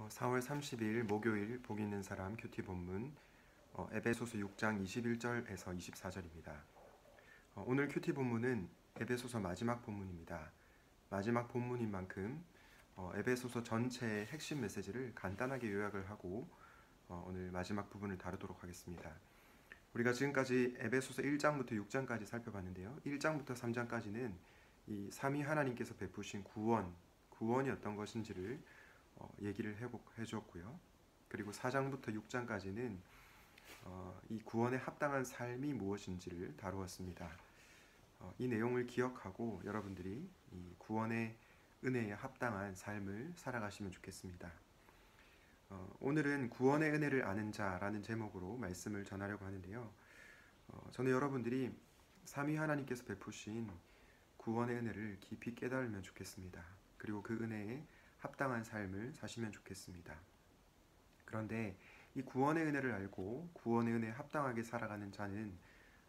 4월 30일 목요일 복 있는 사람 큐티 본문 에베소서 6장 21절에서 24절입니다. 오늘 큐티 본문은 에베소서 마지막 본문입니다. 마지막 본문인 만큼 에베소서 전체의 핵심 메시지를 간단하게 요약을 하고 오늘 마지막 부분을 다루도록 하겠습니다. 우리가 지금까지 에베소서 1장부터 6장까지 살펴봤는데요. 1장부터 3장까지는 이 삼위 하나님께서 베푸신 구원이 어떤 것인지를 얘기를 해주었고요. 그리고 4장부터 6장까지는 이 구원에 합당한 삶이 무엇인지를 다루었습니다. 이 내용을 기억하고 여러분들이 이 구원의 은혜에 합당한 삶을 살아가시면 좋겠습니다. 오늘은 구원의 은혜를 아는 자라는 제목으로 말씀을 전하려고 하는데요. 저는 여러분들이 삼위 하나님께서 베푸신 구원의 은혜를 깊이 깨달으면 좋겠습니다. 그리고 그 은혜에 합당한 삶을 사시면 좋겠습니다. 그런데 이 구원의 은혜를 알고 구원의 은혜에 합당하게 살아가는 자는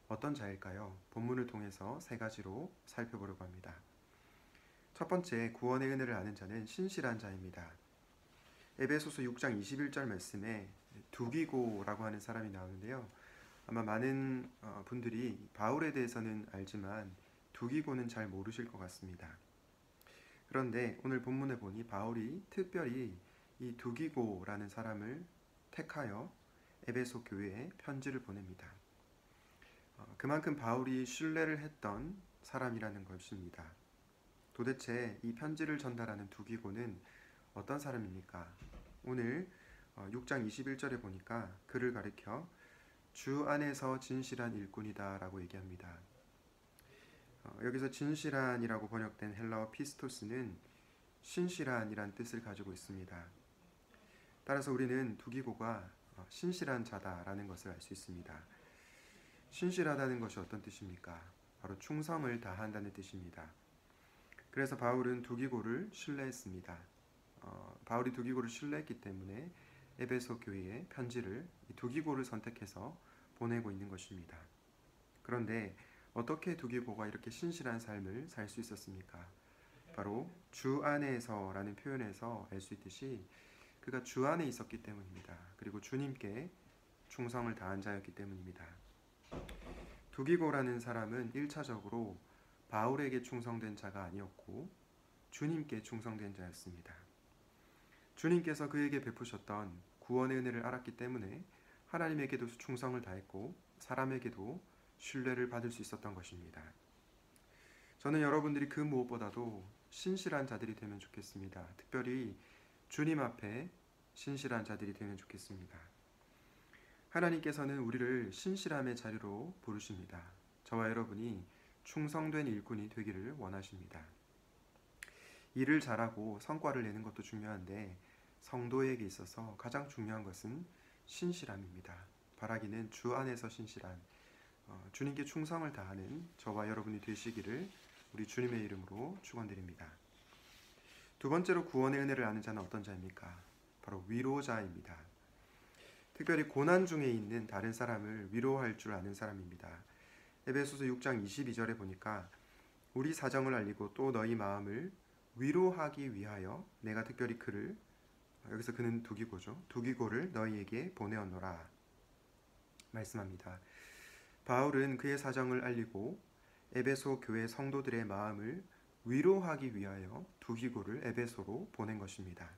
어떤 자일까요? 본문을 통해서 세 가지로 살펴보려고 합니다. 첫 번째, 구원의 은혜를 아는 자는 신실한 자입니다. 에베소서 6장 21절 말씀에 두기고라고 하는 사람이 나오는데요. 아마 많은 분들이 바울에 대해서는 알지만 두기고는 잘 모르실 것 같습니다. 그런데 오늘 본문에 보니 바울이 특별히 이 두기고라는 사람을 택하여 에베소 교회에 편지를 보냅니다. 그만큼 바울이 신뢰를 했던 사람이라는 것입니다. 도대체 이 편지를 전달하는 두기고는 어떤 사람입니까? 오늘 6장 21절에 보니까 그를 가리켜 주 안에서 진실한 일꾼이다 라고 얘기합니다. 여기서 진실한이라고 번역된 헬라어 피스토스는 신실한이란 뜻을 가지고 있습니다. 따라서 우리는 두기고가 신실한 자다라는 것을 알 수 있습니다. 신실하다는 것이 어떤 뜻입니까? 바로 충성을 다한다는 뜻입니다. 그래서 바울은 두기고를 신뢰했습니다. 바울이 두기고를 신뢰했기 때문에 에베소 교회에 편지를 두기고를 선택해서 보내고 있는 것입니다. 그런데 어떻게 두기고가 이렇게 신실한 삶을 살 수 있었습니까? 바로 주 안에서라는 표현에서 알 수 있듯이 그가 주 안에 있었기 때문입니다. 그리고 주님께 충성을 다한 자였기 때문입니다. 두기고라는 사람은 1차적으로 바울에게 충성된 자가 아니었고 주님께 충성된 자였습니다. 주님께서 그에게 베푸셨던 구원의 은혜를 알았기 때문에 하나님에게도 충성을 다했고 사람에게도 신뢰를 받을 수 있었던 것입니다. 저는 여러분들이 그 무엇보다도 신실한 자들이 되면 좋겠습니다. 특별히 주님 앞에 신실한 자들이 되면 좋겠습니다. 하나님께서는 우리를 신실함의 자리로 부르십니다. 저와 여러분이 충성된 일꾼이 되기를 원하십니다. 일을 잘하고 성과를 내는 것도 중요한데 성도에게 있어서 가장 중요한 것은 신실함입니다. 바라기는 주 안에서 신실한 주님께 충성을 다하는 저와 여러분이 되시기를 우리 주님의 이름으로 축원드립니다. 두 번째로 구원의 은혜를 아는 자는 어떤 자입니까? 바로 위로자입니다. 특별히 고난 중에 있는 다른 사람을 위로할 줄 아는 사람입니다. 에베소서 6장 22절에 보니까 우리 사정을 알리고 또 너희 마음을 위로하기 위하여 내가 특별히 그를, 여기서 그는 두기고죠, 두기고를 너희에게 보내었노라 말씀합니다. 바울은 그의 사정을 알리고 에베소 교회 성도들의 마음을 위로하기 위하여 두기고를 에베소로 보낸 것입니다.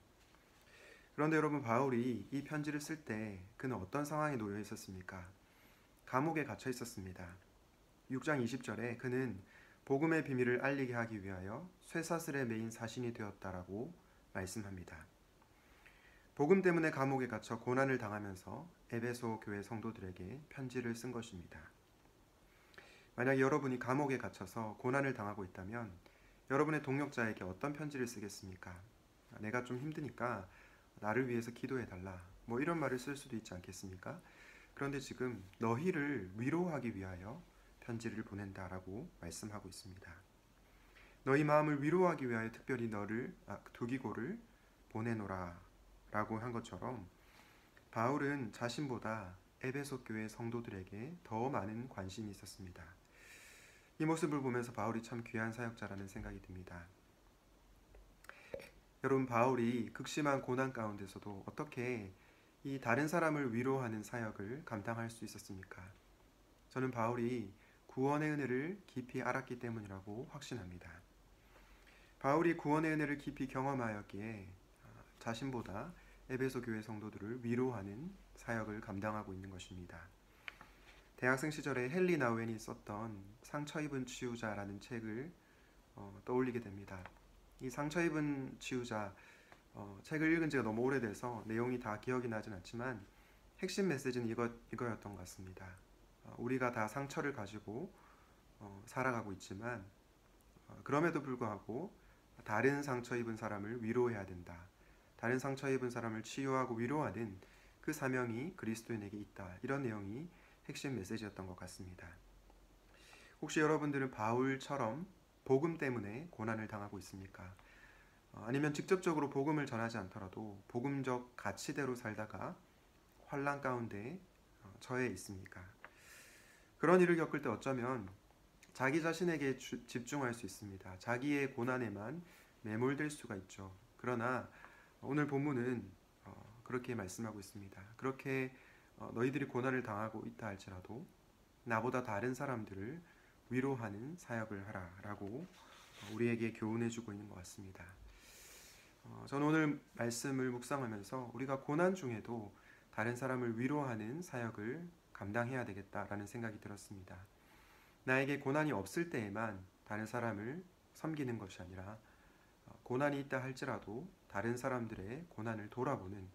그런데 여러분, 바울이 이 편지를 쓸 때 그는 어떤 상황에 놓여 있었습니까? 감옥에 갇혀 있었습니다. 6장 20절에 그는 복음의 비밀을 알리게 하기 위하여 쇠사슬에 매인 사신이 되었다라고 말씀합니다. 복음 때문에 감옥에 갇혀 고난을 당하면서 에베소 교회 성도들에게 편지를 쓴 것입니다. 만약 여러분이 감옥에 갇혀서 고난을 당하고 있다면 여러분의 동역자에게 어떤 편지를 쓰겠습니까? 내가 좀 힘드니까 나를 위해서 기도해달라, 이런 말을 쓸 수도 있지 않겠습니까? 그런데 지금 너희를 위로하기 위하여 편지를 보낸다라고 말씀하고 있습니다. 너희 마음을 위로하기 위하여 특별히 두기고를 보내노라 라고 한 것처럼 바울은 자신보다 에베소 교회 성도들에게 더 많은 관심이 있었습니다. 이 모습을 보면서 바울이 참 귀한 사역자라는 생각이 듭니다. 여러분, 바울이 극심한 고난 가운데서도 어떻게 이 다른 사람을 위로하는 사역을 감당할 수 있었습니까? 저는 바울이 구원의 은혜를 깊이 알았기 때문이라고 확신합니다. 바울이 구원의 은혜를 깊이 경험하였기에 자신보다 에베소 교회 성도들을 위로하는 사역을 감당하고 있는 것입니다. 대학생 시절에 헨리 나우엔이 썼던 상처 입은 치유자라는 책을 떠올리게 됩니다. 이 상처 입은 치유자 책을 읽은 지가 너무 오래돼서 내용이 다 기억이 나진 않지만 핵심 메시지는 이거였던 것 같습니다. 우리가 다 상처를 가지고 살아가고 있지만 그럼에도 불구하고 다른 상처 입은 사람을 위로해야 된다. 다른 상처 입은 사람을 치유하고 위로하는 그 사명이 그리스도인에게 있다. 이런 내용이 핵심 메시지였던 것 같습니다. 혹시 여러분들은 바울처럼 복음 때문에 고난을 당하고 있습니까? 아니면 직접적으로 복음을 전하지 않더라도 복음적 가치대로 살다가 환난 가운데 처해 있습니까? 그런 일을 겪을 때 어쩌면 자기 자신에게 집중할 수 있습니다. 자기의 고난에만 매몰될 수가 있죠. 그러나 오늘 본문은 그렇게 말씀하고 있습니다. 그렇게 너희들이 고난을 당하고 있다 할지라도 나보다 다른 사람들을 위로하는 사역을 하라 라고 우리에게 교훈해 주고 있는 것 같습니다. 저는 오늘 말씀을 묵상하면서 우리가 고난 중에도 다른 사람을 위로하는 사역을 감당해야 되겠다라는 생각이 들었습니다. 나에게 고난이 없을 때에만 다른 사람을 섬기는 것이 아니라 고난이 있다 할지라도 다른 사람들의 고난을 돌아보는,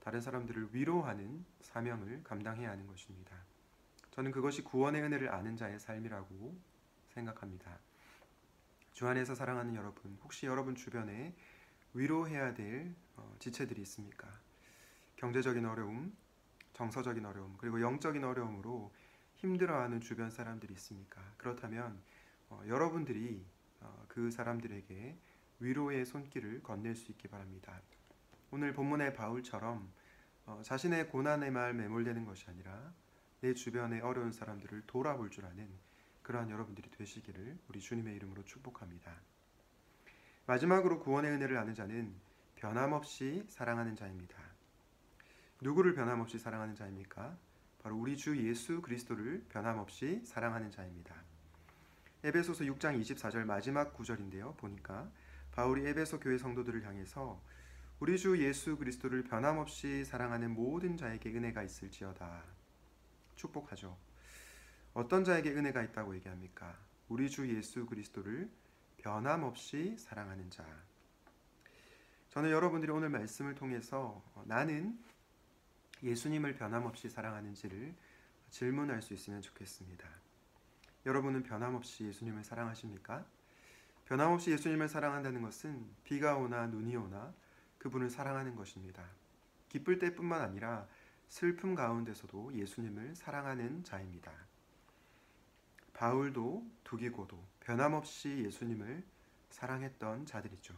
다른 사람들을 위로하는 사명을 감당해야 하는 것입니다. 저는 그것이 구원의 은혜를 아는 자의 삶이라고 생각합니다. 주 안에서 사랑하는 여러분, 혹시 여러분 주변에 위로해야 될 지체들이 있습니까? 경제적인 어려움, 정서적인 어려움, 그리고 영적인 어려움으로 힘들어하는 주변 사람들이 있습니까? 그렇다면 여러분들이 그 사람들에게 위로의 손길을 건넬 수 있기 바랍니다. 오늘 본문의 바울처럼 자신의 고난의 말 매몰되는 것이 아니라 내 주변의 어려운 사람들을 돌아볼 줄 아는 그러한 여러분들이 되시기를 우리 주님의 이름으로 축복합니다. 마지막으로 구원의 은혜를 아는 자는 변함없이 사랑하는 자입니다. 누구를 변함없이 사랑하는 자입니까? 바로 우리 주 예수 그리스도를 변함없이 사랑하는 자입니다. 에베소서 6장 24절 마지막 구절인데요. 보니까 바울이 에베소 교회 성도들을 향해서 우리 주 예수 그리스도를 변함없이 사랑하는 모든 자에게 은혜가 있을지어다 축복하죠. 어떤 자에게 은혜가 있다고 얘기합니까? 우리 주 예수 그리스도를 변함없이 사랑하는 자. 저는 여러분들이 오늘 말씀을 통해서 나는 예수님을 변함없이 사랑하는지를 질문할 수 있으면 좋겠습니다. 여러분은 변함없이 예수님을 사랑하십니까? 변함없이 예수님을 사랑한다는 것은 비가 오나 눈이 오나 그분을 사랑하는 것입니다. 기쁠 때뿐만 아니라 슬픔 가운데서도 예수님을 사랑하는 자입니다. 바울도 두기고도 변함없이 예수님을 사랑했던 자들이죠.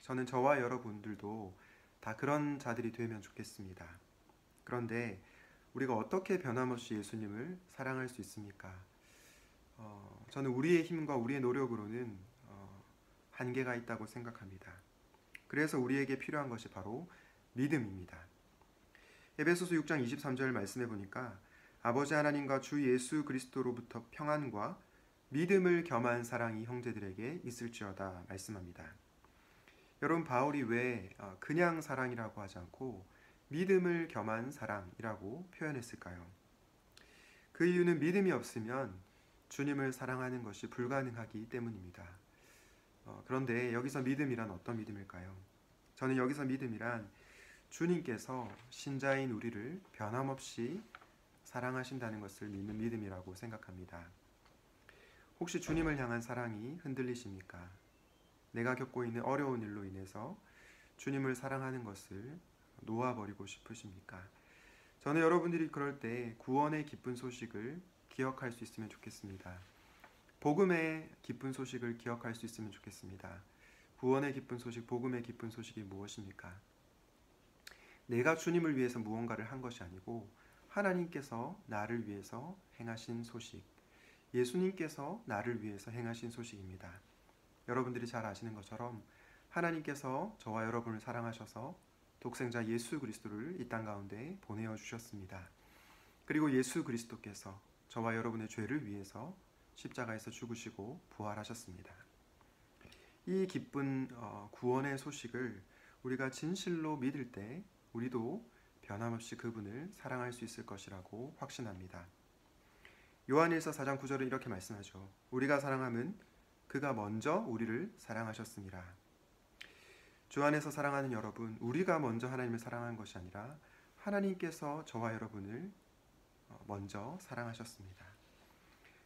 저는 저와 여러분들도 다 그런 자들이 되면 좋겠습니다. 그런데 우리가 어떻게 변함없이 예수님을 사랑할 수 있습니까? 저는 우리의 힘과 우리의 노력으로는 한계가 있다고 생각합니다. 그래서 우리에게 필요한 것이 바로 믿음입니다. 에베소서 6장 23절 말씀해 보니까 아버지 하나님과 주 예수 그리스도로부터 평안과 믿음을 겸한 사랑이 형제들에게 있을지어다 말씀합니다. 여러분, 바울이 왜 그냥 사랑이라고 하지 않고 믿음을 겸한 사랑이라고 표현했을까요? 그 이유는 믿음이 없으면 주님을 사랑하는 것이 불가능하기 때문입니다. 그런데 여기서 믿음이란 어떤 믿음일까요? 저는 여기서 믿음이란 주님께서 신자인 우리를 변함없이 사랑하신다는 것을 믿는 믿음이라고 생각합니다. 혹시 주님을 향한 사랑이 흔들리십니까? 내가 겪고 있는 어려운 일로 인해서 주님을 사랑하는 것을 놓아버리고 싶으십니까? 저는 여러분들이 그럴 때 구원의 기쁜 소식을 기억할 수 있으면 좋겠습니다. 복음의 기쁜 소식을 기억할 수 있으면 좋겠습니다. 구원의 기쁜 소식, 복음의 기쁜 소식이 무엇입니까? 내가 주님을 위해서 무언가를 한 것이 아니고 하나님께서 나를 위해서 행하신 소식, 예수님께서 나를 위해서 행하신 소식입니다. 여러분들이 잘 아시는 것처럼 하나님께서 저와 여러분을 사랑하셔서 독생자 예수 그리스도를 이 땅 가운데 보내어 주셨습니다. 그리고 예수 그리스도께서 저와 여러분의 죄를 위해서 십자가에서 죽으시고 부활하셨습니다. 이 기쁜 구원의 소식을 우리가 진실로 믿을 때 우리도 변함없이 그분을 사랑할 수 있을 것이라고 확신합니다. 요한일서 4장 9절은 이렇게 말씀하죠. 우리가 사랑함은 그가 먼저 우리를 사랑하셨습니다. 주 안에서 사랑하는 여러분, 우리가 먼저 하나님을 사랑한 것이 아니라 하나님께서 저와 여러분을 먼저 사랑하셨습니다.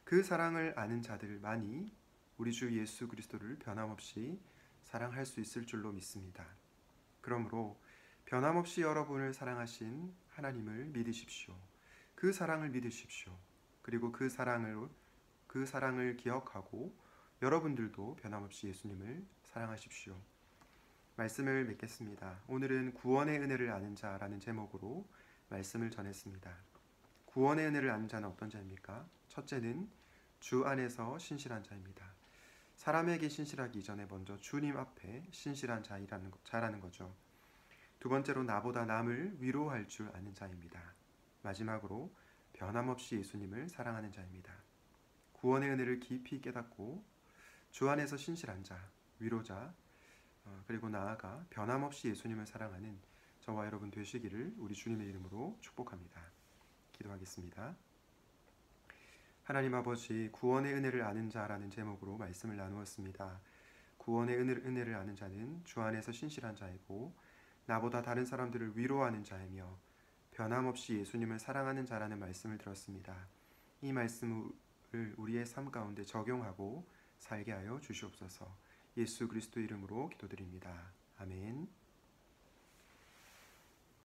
그 사랑을 아는 자들만이 우리 주 예수 그리스도를 변함없이 사랑할 수 있을 줄로 믿습니다. 그러므로 변함없이 여러분을 사랑하신 하나님을 믿으십시오. 그 사랑을 믿으십시오. 그리고 그 사랑을 기억하고 여러분들도 변함없이 예수님을 사랑하십시오. 말씀을 맺겠습니다. 오늘은 구원의 은혜를 아는 자라는 제목으로 말씀을 전했습니다. 구원의 은혜를 아는 자는 어떤 자입니까? 첫째는 주 안에서 신실한 자입니다. 사람에게 신실하기 이전에 먼저 주님 앞에 신실한 자라는 거죠. 두 번째로 나보다 남을 위로할 줄 아는 자입니다. 마지막으로 변함없이 예수님을 사랑하는 자입니다. 구원의 은혜를 깊이 깨닫고 주 안에서 신실한 자, 위로자, 그리고 나아가 변함없이 예수님을 사랑하는 저와 여러분 되시기를 우리 주님의 이름으로 축복합니다. 기도하겠습니다. 하나님 아버지, 구원의 은혜를 아는 자라는 제목으로 말씀을 나누었습니다. 구원의 은혜를 아는 자는 주 안에서 신실한 자이고 나보다 다른 사람들을 위로하는 자이며 변함없이 예수님을 사랑하는 자라는 말씀을 들었습니다. 이 말씀을 우리의 삶 가운데 적용하고 살게 하여 주시옵소서. 예수 그리스도 이름으로 기도드립니다. 아멘.